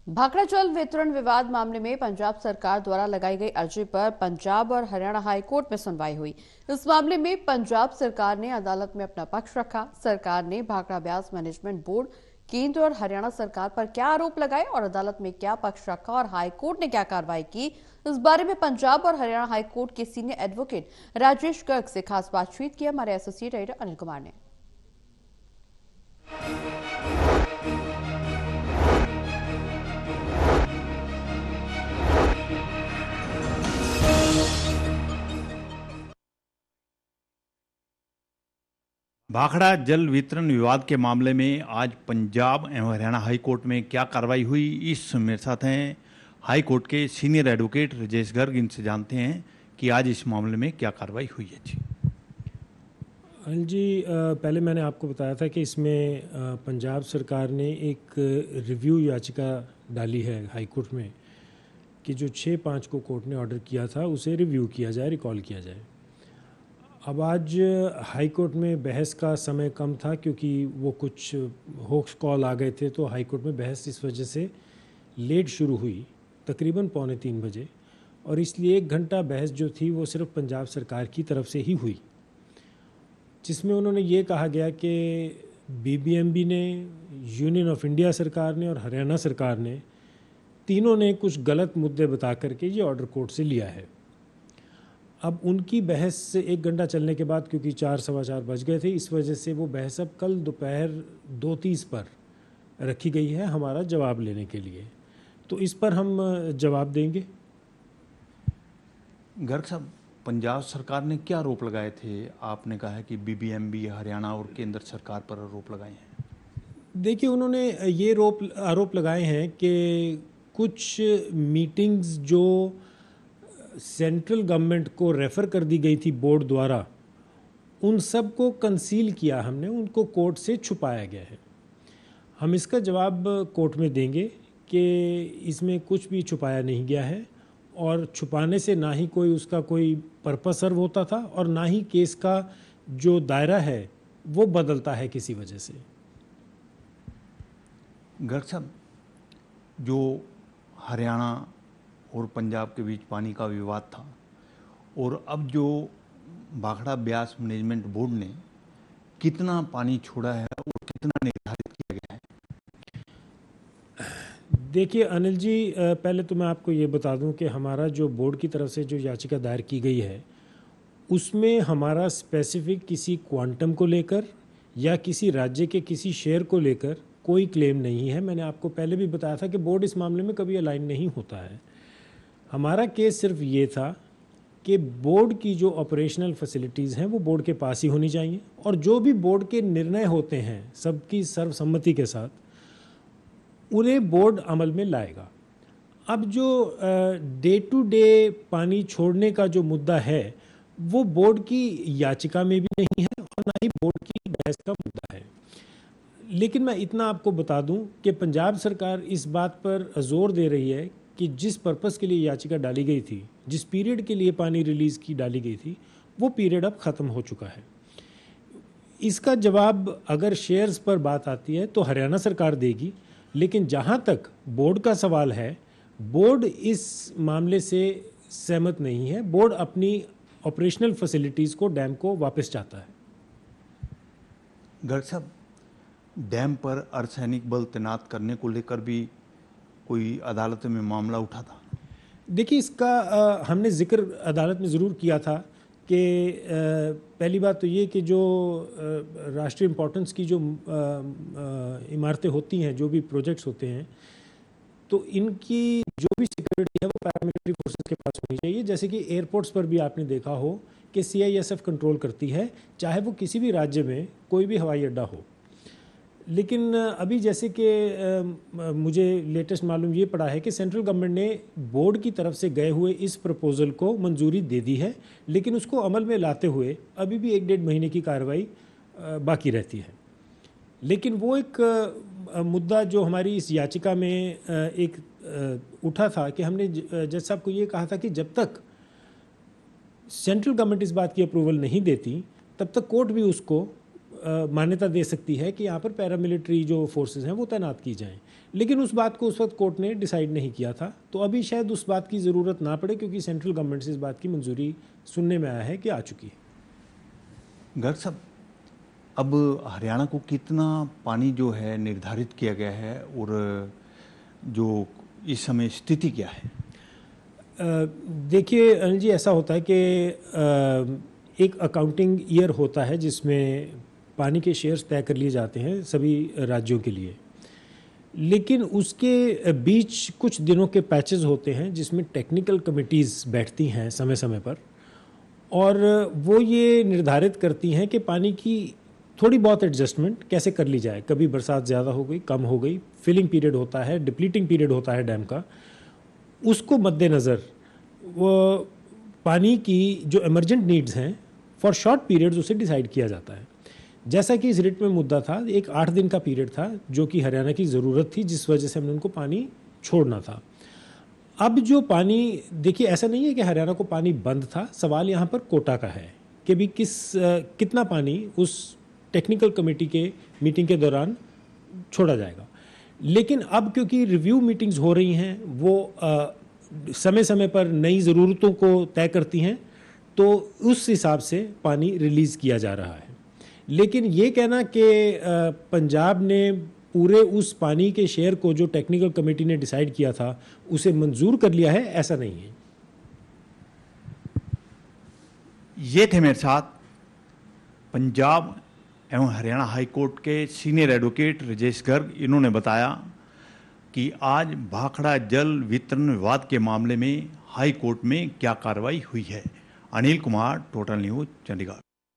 भाखड़ा जल वितरण विवाद मामले में पंजाब सरकार द्वारा लगाई गई अर्जी पर पंजाब और हरियाणा हाई कोर्ट में सुनवाई हुई। इस मामले में पंजाब सरकार ने अदालत में अपना पक्ष रखा। सरकार ने भाखड़ा ब्यास मैनेजमेंट बोर्ड, केंद्र और हरियाणा सरकार पर क्या आरोप लगाए और अदालत में क्या पक्ष रखा और हाई कोर्ट ने क्या कार्रवाई की, इस बारे में पंजाब और हरियाणा हाई कोर्ट के सीनियर एडवोकेट राजेश गर्ग से खास बातचीत की हमारे एसोसिएट एडिटर अनिल कुमार ने। भाखड़ा जल वितरण विवाद के मामले में आज पंजाब एवं हरियाणा हाई कोर्ट में क्या कार्रवाई हुई, इस मेरे साथ हैं हाई कोर्ट के सीनियर एडवोकेट राजेश गर्ग। इनसे जानते हैं कि आज इस मामले में क्या कार्रवाई हुई है। जी अनिल जी, पहले मैंने आपको बताया था कि इसमें पंजाब सरकार ने एक रिव्यू याचिका डाली है हाई कोर्ट में कि जो 6/5 को कोर्ट ने ऑर्डर किया था उसे रिव्यू किया जाए, रिकॉल किया जाए। अब आज हाई कोर्ट में बहस का समय कम था क्योंकि वो कुछ होक्स कॉल आ गए थे, तो हाई कोर्ट में बहस इस वजह से लेट शुरू हुई, तकरीबन 2:45 बजे, और इसलिए 1 घंटा बहस जो थी वो सिर्फ पंजाब सरकार की तरफ से ही हुई, जिसमें उन्होंने ये कहा गया कि बीबीएमबी ने, यूनियन ऑफ इंडिया सरकार ने और हरियाणा सरकार ने, तीनों ने कुछ गलत मुद्दे बता करके ये ऑर्डर कोर्ट से लिया है। अब उनकी बहस से 1 घंटा चलने के बाद, क्योंकि 4 सवा 4 बज गए थे, इस वजह से वो बहस अब कल दोपहर 2:30 पर रखी गई है हमारा जवाब लेने के लिए। तो इस पर हम जवाब देंगे। गर्ग साहब, पंजाब सरकार ने क्या आरोप लगाए थे? आपने कहा है कि बीबीएमबी हरियाणा और केंद्र सरकार पर आरोप लगाए हैं। देखिए, उन्होंने ये आरोप लगाए हैं कि कुछ मीटिंग्स जो सेंट्रल गवर्नमेंट को रेफ़र कर दी गई थी बोर्ड द्वारा, उन सब को कंसील किया हमने, उनको कोर्ट से छुपाया गया है। हम इसका जवाब कोर्ट में देंगे कि इसमें कुछ भी छुपाया नहीं गया है, और छुपाने से ना ही कोई उसका कोई पर्पस सर्व होता था और ना ही केस का जो दायरा है वो बदलता है किसी वजह से। गर्ग साहब, जो हरियाणा और पंजाब के बीच पानी का विवाद था, और अब जो भाखड़ा ब्यास मैनेजमेंट बोर्ड ने कितना पानी छोड़ा है और कितना निर्धारित किया गया है? देखिए अनिल जी, पहले तो मैं आपको ये बता दूं कि हमारा जो बोर्ड की तरफ से जो याचिका दायर की गई है, उसमें हमारा स्पेसिफिक किसी क्वांटम को लेकर या किसी राज्य के किसी शेयर को लेकर कोई क्लेम नहीं है। मैंने आपको पहले भी बताया था कि बोर्ड इस मामले में कभी अलाइन नहीं होता है। हमारा केस सिर्फ ये था कि बोर्ड की जो ऑपरेशनल फैसिलिटीज़ हैं वो बोर्ड के पास ही होनी चाहिए, और जो भी बोर्ड के निर्णय होते हैं सबकी सर्वसम्मति के साथ, उन्हें बोर्ड अमल में लाएगा। अब जो डे टू डे पानी छोड़ने का जो मुद्दा है वो बोर्ड की याचिका में भी नहीं है और ना ही बोर्ड की बहस का मुद्दा है। लेकिन मैं इतना आपको बता दूं कि पंजाब सरकार इस बात पर जोर दे रही है कि जिस पर्पस के लिए याचिका डाली गई थी, जिस पीरियड के लिए पानी रिलीज़ की डाली गई थी, वो पीरियड अब ख़त्म हो चुका है। इसका जवाब अगर शेयर्स पर बात आती है तो हरियाणा सरकार देगी, लेकिन जहाँ तक बोर्ड का सवाल है, बोर्ड इस मामले से सहमत नहीं है। बोर्ड अपनी ऑपरेशनल फैसिलिटीज़ को, डैम को वापस चाहता है। गर्ग साहब, डैम पर अर्धसैनिक बल तैनात करने को लेकर भी कोई अदालत में मामला उठा था? देखिए, इसका हमने जिक्र अदालत में ज़रूर किया था कि पहली बात तो ये कि जो राष्ट्रीय इम्पोर्टेंस की जो इमारतें होती हैं, जो भी प्रोजेक्ट्स होते हैं, तो इनकी जो भी सिक्योरिटी है वो पैरामिलिट्री फोर्सेस के पास होनी चाहिए। जैसे कि एयरपोर्ट्स पर भी आपने देखा हो कि CISF कंट्रोल करती है, चाहे वो किसी भी राज्य में कोई भी हवाई अड्डा हो। लेकिन अभी जैसे कि मुझे लेटेस्ट मालूम ये पड़ा है कि सेंट्रल गवर्नमेंट ने बोर्ड की तरफ से गए हुए इस प्रपोज़ल को मंजूरी दे दी है, लेकिन उसको अमल में लाते हुए अभी भी 1-1.5 महीने की कार्रवाई बाकी रहती है। लेकिन वो एक मुद्दा जो हमारी इस याचिका में एक उठा था कि हमने जज साहब को ये कहा था कि जब तक सेंट्रल गवर्नमेंट इस बात की अप्रूवल नहीं देती तब तक कोर्ट भी उसको मान्यता दे सकती है कि यहाँ पर पैरामिलिट्री जो फोर्सेस हैं वो तैनात की जाएं, लेकिन उस बात को उस वक्त कोर्ट ने डिसाइड नहीं किया था। तो अभी शायद उस बात की ज़रूरत ना पड़े, क्योंकि सेंट्रल गवर्नमेंट से इस बात की मंजूरी सुनने में आया है कि आ चुकी है। गर्ग साहब, अब हरियाणा को कितना पानी जो है निर्धारित किया गया है और जो इस समय स्थिति क्या है? देखिए अनिल जी, ऐसा होता है कि एक अकाउंटिंग ईयर होता है जिसमें पानी के शेयर्स तय कर लिए जाते हैं सभी राज्यों के लिए, लेकिन उसके बीच कुछ दिनों के पैचेस होते हैं जिसमें टेक्निकल कमिटीज़ बैठती हैं समय समय पर, और वो ये निर्धारित करती हैं कि पानी की थोड़ी बहुत एडजस्टमेंट कैसे कर ली जाए। कभी बरसात ज़्यादा हो गई, कम हो गई, फिलिंग पीरियड होता है, डिप्लीटिंग पीरियड होता है डैम का, उसको मद्देनज़र वो पानी की जो इमरजेंट नीड्स हैं फॉर शॉर्ट पीरियड्स उसे डिसाइड किया जाता है। जैसा कि इस रिट में मुद्दा था, एक 8 दिन का पीरियड था जो कि हरियाणा की ज़रूरत थी, जिस वजह से हमने उनको पानी छोड़ना था। अब जो पानी, देखिए ऐसा नहीं है कि हरियाणा को पानी बंद था, सवाल यहाँ पर कोटा का है कि भी कितना पानी उस टेक्निकल कमेटी के मीटिंग के दौरान छोड़ा जाएगा। लेकिन अब क्योंकि रिव्यू मीटिंग्स हो रही हैं, वो समय समय पर नई ज़रूरतों को तय करती हैं, तो उस हिसाब से पानी रिलीज़ किया जा रहा है। लेकिन ये कहना कि पंजाब ने पूरे उस पानी के शेयर को जो टेक्निकल कमेटी ने डिसाइड किया था उसे मंजूर कर लिया है, ऐसा नहीं है। ये थे मेरे साथ पंजाब एवं हरियाणा हाई कोर्ट के सीनियर एडवोकेट राजेश गर्ग। इन्होंने बताया कि आज भाखड़ा जल वितरण विवाद के मामले में हाई कोर्ट में क्या कार्रवाई हुई है। Anil Kumar, total news, Chandigarh.